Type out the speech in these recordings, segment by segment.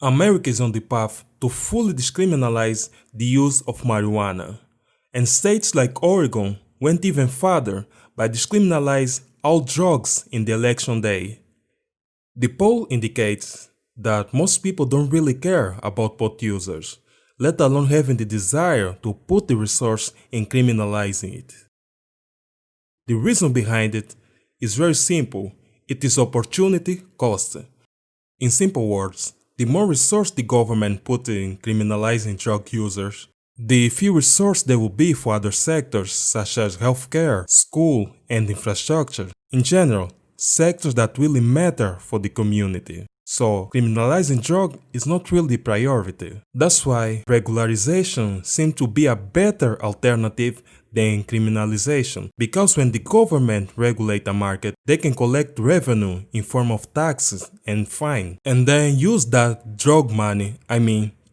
America is on the path to fully decriminalize the use of marijuana, and states like Oregon went even further by decriminalizing all drugs in the election day. The poll indicates that most people don't really care about pot users, let alone having the desire to put the resource in criminalizing it. The reason behind it is very simple. It is opportunity cost. In simple words, the more resource the government put in criminalizing drug users, the fewer resources there will be for other sectors such as healthcare, school, and infrastructure. In general, sectors that really matter for the community. So, criminalizing drug is not really the priority. That's why regularization seems to be a better alternative than criminalization. Because when the government regulates a market, they can collect revenue in form of taxes and fine, and then use that drug money,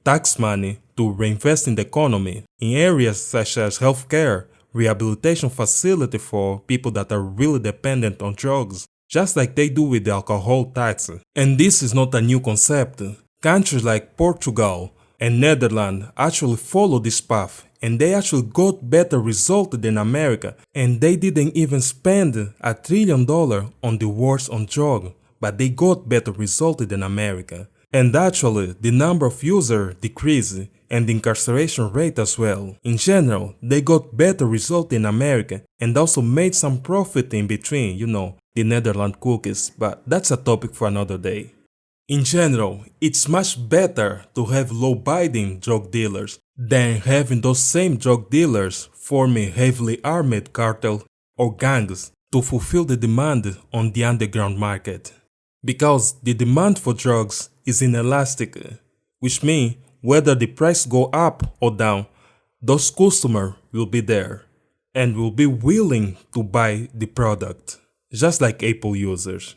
tax money, to reinvest in the economy in areas such as healthcare, rehabilitation facility for people that are really dependent on drugs, just like they do with the alcohol tax. And this is not a new concept. Countries like Portugal and Netherlands actually follow this path, and they actually got better results than America, and they didn't even spend $1 trillion on the wars on drugs, but they got better results than America. And actually, the number of users decreased, and the incarceration rate as well. In general, they got better results in America, and also made some profit in between, the Netherlands cookies, but that's a topic for another day. In general, it's much better to have law-abiding drug dealers than having those same drug dealers forming heavily armed cartels or gangs to fulfill the demand on the underground market. Because the demand for drugs is inelastic, which means whether the price go up or down, those customers will be there and will be willing to buy the product, just like Apple users.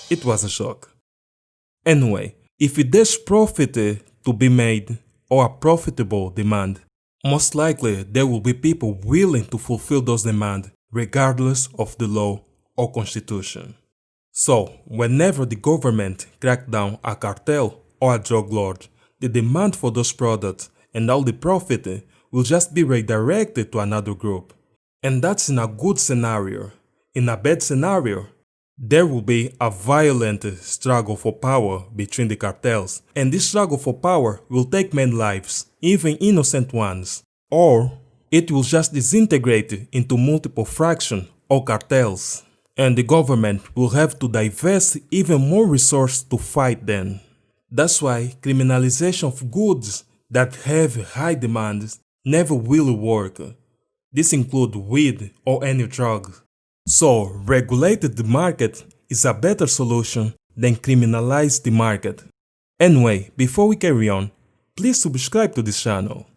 It was a shock. Anyway, if there's profit to be made or a profitable demand, most likely there will be people willing to fulfill those demands regardless of the law or constitution. So, whenever the government crack down a cartel or a drug lord, the demand for those products and all the profit will just be redirected to another group. And that's in a good scenario. In a bad scenario, there will be a violent struggle for power between the cartels, and this struggle for power will take many lives, even innocent ones, or it will just disintegrate into multiple fractions or cartels, and the government will have to divest even more resources to fight them. That's why criminalization of goods that have high demands never will work. This includes weed or any drug. So, regulated the market is a better solution than criminalize the market. Anyway, before we carry on, please subscribe to this channel.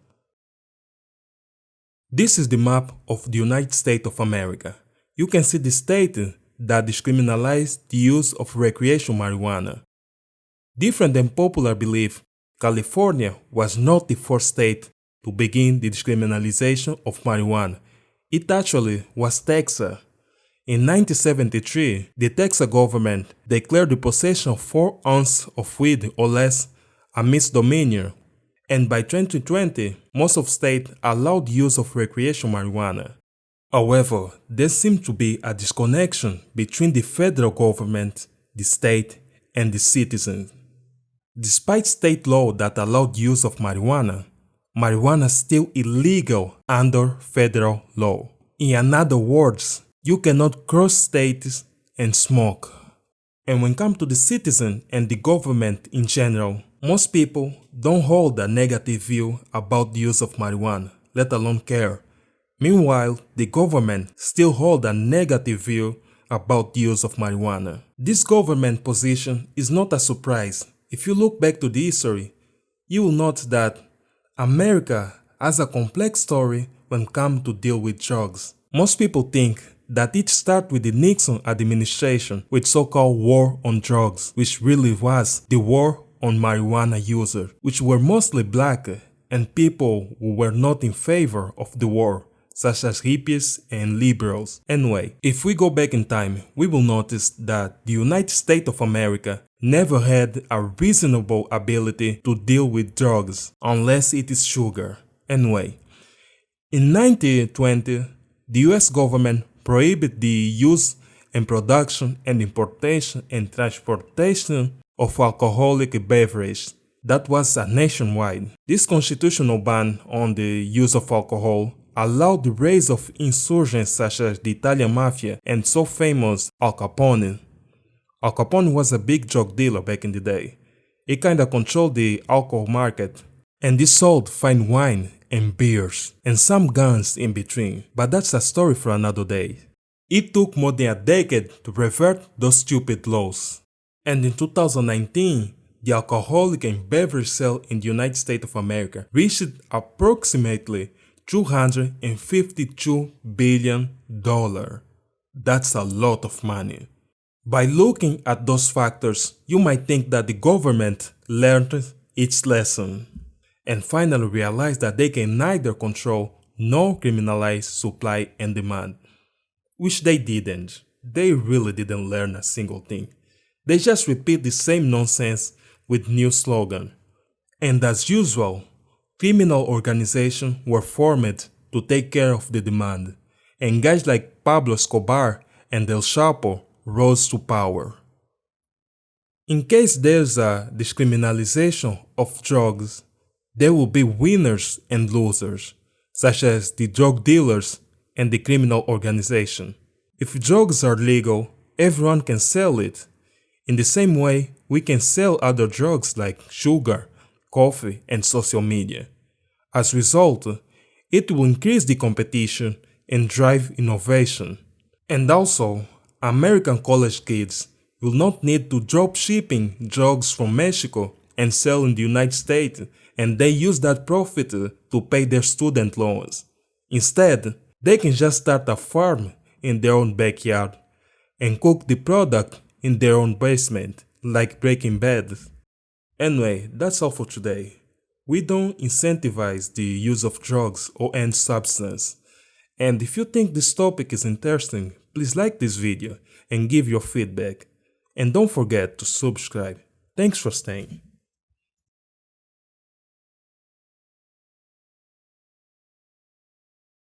This is the map of the United States of America. You can see the state that decriminalized the use of recreational marijuana. Different than popular belief, California was not the first state to begin the decriminalization of marijuana. It actually was Texas. In 1973, the Texas government declared the possession of 4 ounces of weed or less a misdemeanor, and by 2020, most of states allowed use of recreational marijuana. However, there seems to be a disconnection between the federal government, the state, and the citizens. Despite state law that allowed use of marijuana, marijuana is still illegal under federal law. In other words, you cannot cross states and smoke. And when it comes to the citizen and the government in general, most people don't hold a negative view about the use of marijuana, let alone care. Meanwhile, the government still holds a negative view about the use of marijuana. This government position is not a surprise. If you look back to the history, you will note that America has a complex story when it comes to deal with drugs. Most people think that it started with the Nixon administration with so-called war on drugs, which really was the war on marijuana users, which were mostly black and people who were not in favor of the war, such as hippies and liberals. Anyway, if we go back in time, we will notice that the United States of America never had a reasonable ability to deal with drugs unless it is sugar. Anyway, in 1920, the US government prohibited the use and production and importation and transportation of alcoholic beverages. That was nationwide. This constitutional ban on the use of alcohol allowed the rise of insurgents such as the Italian Mafia and so famous Al Capone. Al Capone was a big drug dealer back in the day. He kinda controlled the alcohol market, and he sold fine wine and beers and some guns in between, but that's a story for another day. It took more than a decade to revert those stupid laws. And in 2019, the alcoholic and beverage sale in the United States of America reached approximately $252 billion. That's a lot of money. By looking at those factors, you might think that the government learned its lesson and finally realized that they can neither control nor criminalize supply and demand. Which they didn't. They really didn't learn a single thing. They just repeat the same nonsense with new slogan. And as usual, criminal organizations were formed to take care of the demand, and guys like Pablo Escobar and El Chapo rose to power. In case there's a decriminalization of drugs, there will be winners and losers, such as the drug dealers and the criminal organization. If drugs are legal, everyone can sell it. In the same way, we can sell other drugs like sugar, coffee, and social media. As a result, it will increase the competition and drive innovation. And also, American college kids will not need to drop shipping drugs from Mexico and sell in the United States, and they use that profit to pay their student loans. Instead, they can just start a farm in their own backyard and cook the product in their own basement, like Breaking Bad. Anyway, that's all for today. We don't incentivize the use of drugs or any substance. And if you think this topic is interesting, please like this video and give your feedback. And don't forget to subscribe. Thanks for staying.